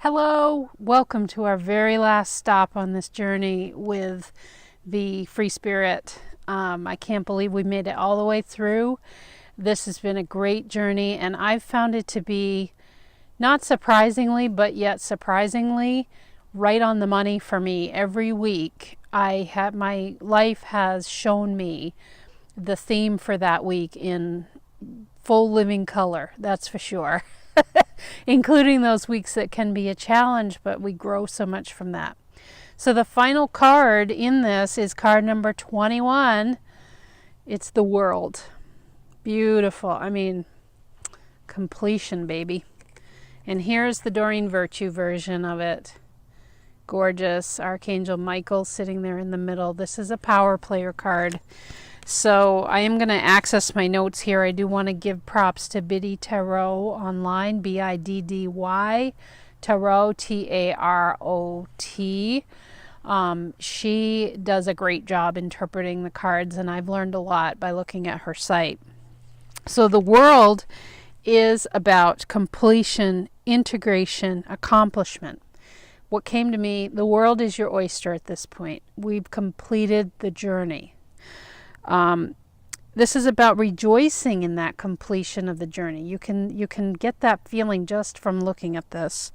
Hello, welcome to our very last stop on this journey with the Free Spirit. I can't believe we made it all the way through. This has been a great journey, and I've found it to be, not surprisingly, but yet surprisingly, right on the money for me. Every week, my life has shown me the theme for that week in full living color, that's for sure. Including those weeks that can be a challenge, but we grow so much from that. So the final card in this is card number 21. It's the world. Beautiful. I mean, completion, baby. And here's the Doreen Virtue version of it. Gorgeous. Archangel Michael sitting there in the middle. This is a power player card. So I am going to access my notes here. I do want to give props to Biddy Tarot online, Biddy Tarot, Tarot. She does a great job interpreting the cards, and I've learned a lot by looking at her site. So the world is about completion, integration, accomplishment. What came to me, the world is your oyster at this point. We've completed the journey. This is about rejoicing in that completion of the journey. You can get that feeling just from looking at this.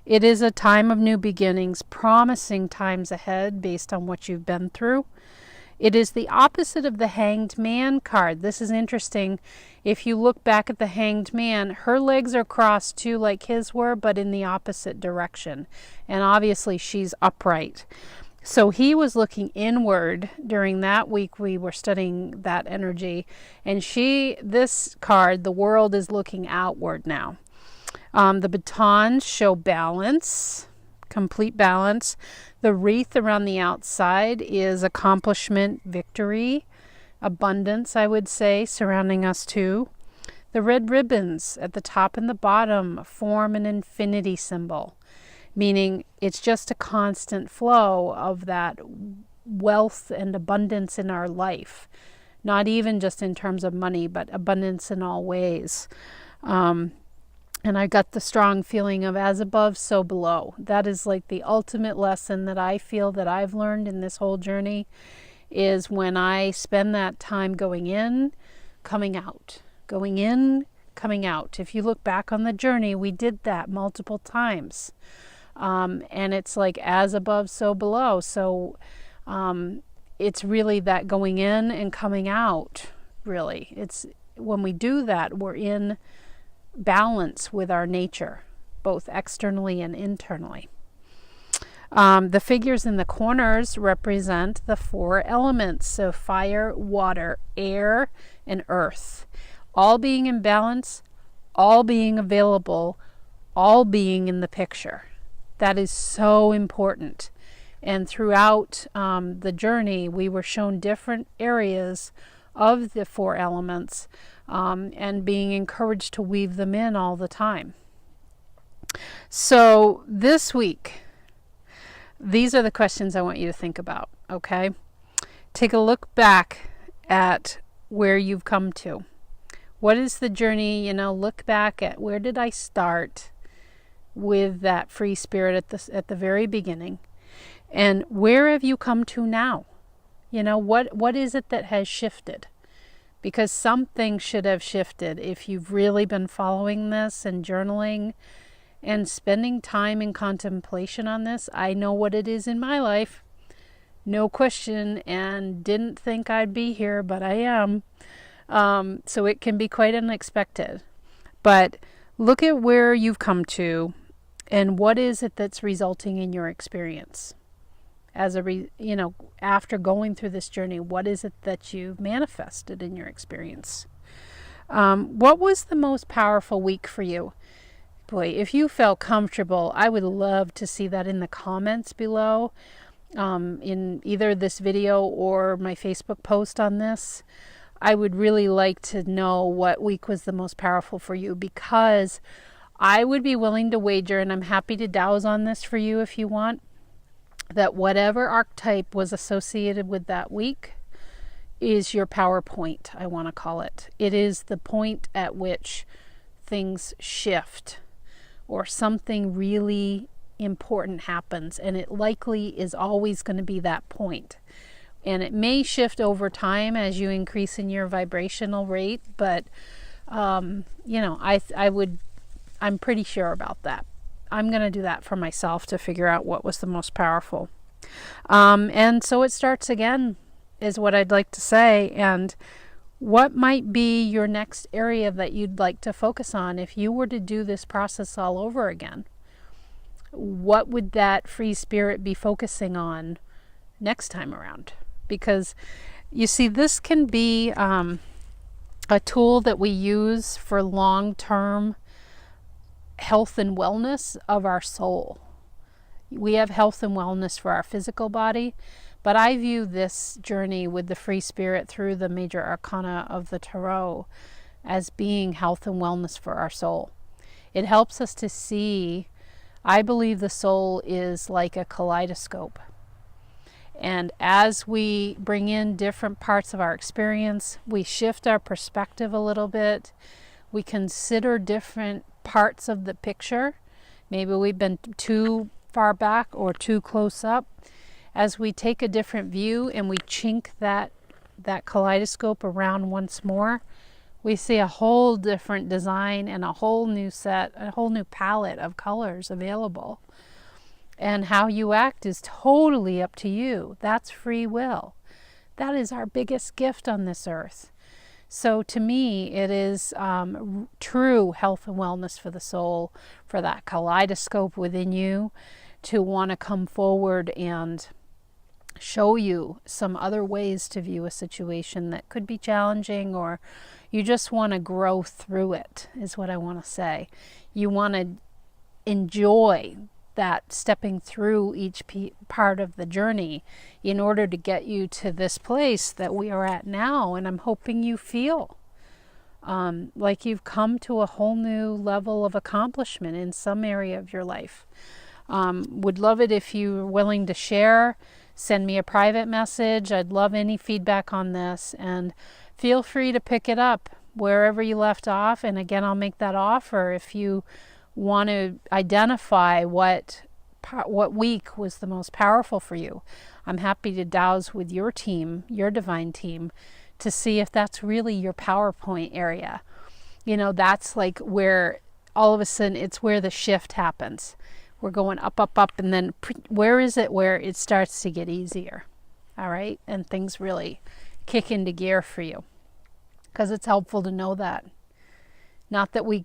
It is a time of new beginnings, promising times ahead based on what you've been through. It is the opposite of the Hanged Man card. This is interesting. If you look back at the Hanged Man, her legs are crossed too, like his were, but in the opposite direction. And obviously she's upright. So he was looking inward during that week. We were studying that energy. And this card, the world, is looking outward now. The batons show balance, complete balance. The wreath around the outside is accomplishment, victory, abundance, I would say, surrounding us too. The red ribbons at the top and the bottom form an infinity symbol, meaning it's just a constant flow of that wealth and abundance in our life. Not even just in terms of money, but abundance in all ways. And I got the strong feeling of as above, so below. That is like the ultimate lesson that I feel that I've learned in this whole journey, is when I spend that time going in, coming out. Going in, coming out. If you look back on the journey, we did that multiple times. And it's like as above, so below. So it's really that going in and coming out, really. It's when we do that, we're in balance with our nature, both externally and internally. The figures in the corners represent the four elements, so fire, water, air, and earth. All being in balance, all being available, all being in the picture. That is so important. And throughout the journey, we were shown different areas of the four elements and being encouraged to weave them in all the time. So this week, these are the questions I want you to think about, okay? Take a look back at where you've come to. What is the journey? Look back at where did I start with that free spirit at the very beginning, and where have you come to now? What is it that has shifted? Because something should have shifted if you've really been following this and journaling and spending time in contemplation on this. I know what it is in my life, no question, and didn't think I'd be here, but I am. So it can be quite unexpected. But look at where you've come to and what is it that's resulting in your experience. After going through this journey, what is it that you've manifested in your experience? What was the most powerful week for you? Boy, if you felt comfortable, I would love to see that in the comments below, in either this video or my Facebook post on this. I would really like to know what week was the most powerful for you, because I would be willing to wager, and I'm happy to douse on this for you if you want, that whatever archetype was associated with that week is your power point, I want to call it. It is the point at which things shift, or something really important happens, and it likely is always going to be that point. And it may shift over time as you increase in your vibrational rate, but you know, I'm pretty sure about that. I'm going to do that for myself to figure out what was the most powerful. And so it starts again, is what I'd like to say. And what might be your next area that you'd like to focus on if you were to do this process all over again? What would that free spirit be focusing on next time around? Because you see, this can be a tool that we use for long-term health and wellness of our soul. We have health and wellness for our physical body, but I view this journey with the free spirit through the major arcana of the tarot as being health and wellness for our soul. It helps us to see, I believe the soul is like a kaleidoscope. And as we bring in different parts of our experience, we shift our perspective a little bit. We consider different parts of the picture. Maybe we've been too far back or too close up. As we take a different view and we chink that kaleidoscope around once more, we see a whole different design and a whole new set, a whole new palette of colors available. And how you act is totally up to you. That's free will. That is our biggest gift on this earth. So to me, it is true health and wellness for the soul, for that kaleidoscope within you, to want to come forward and show you some other ways to view a situation that could be challenging, or you just want to grow through it, is what I want to say. You want to enjoy that stepping through each part of the journey in order to get you to this place that we are at now. And I'm hoping you feel like you've come to a whole new level of accomplishment in some area of your life. Would love it if you're willing to share. Send me a private message. I'd love any feedback on this, and feel free to pick it up wherever you left off. And again, I'll make that offer if you want to identify what week was the most powerful for you. I'm happy to dowse with your team, your divine team, to see if that's really your PowerPoint area. You know, that's like where all of a sudden it's where the shift happens. We're going up, up, up, and then where is it where it starts to get easier? All right, and things really kick into gear for you, because it's helpful to know that. Not that we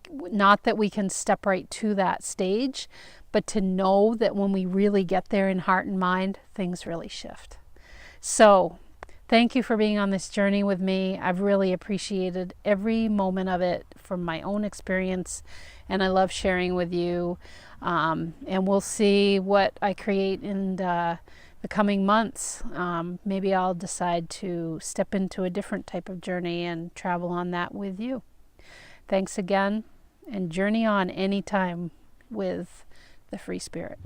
can step right to that stage, but to know that when we really get there in heart and mind, things really shift. So thank you for being on this journey with me. I've really appreciated every moment of it from my own experience, and I love sharing with you. And we'll see what I create in the coming months. Maybe I'll decide to step into a different type of journey and travel on that with you. Thanks again, and journey on anytime with the free spirit.